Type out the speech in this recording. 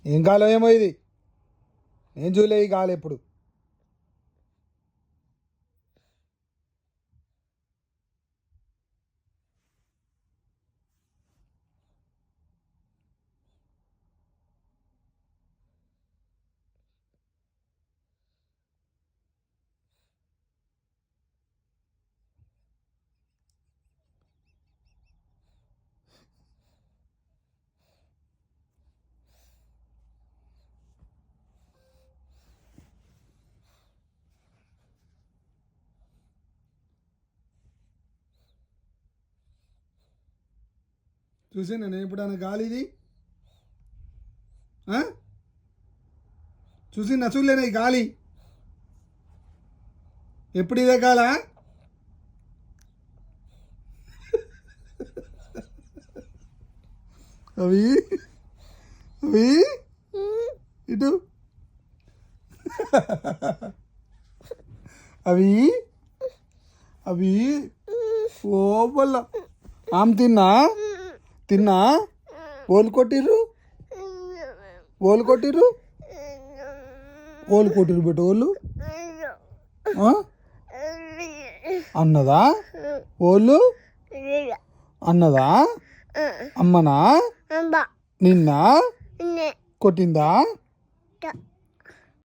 ఏం కాలం ఏమో ఇది, నేను చూలే ఈ కాలం ఎప్పుడు. చూసి నేను ఎప్పుడైనా గాలి ఇది చూసి నచ్చులేనా ఈ గాలి ఎప్పుడు ఇదే కాలా? అవి అవి ఇటు అవి అవి ఓ వల్ల ఆమె తిన్నా ఓలు కొట్టిర్రు బిడ్డ ఓళ్ళు అన్నదా ఓళ్ళు అన్నదా అమ్మనా నిన్న కొట్టిందా?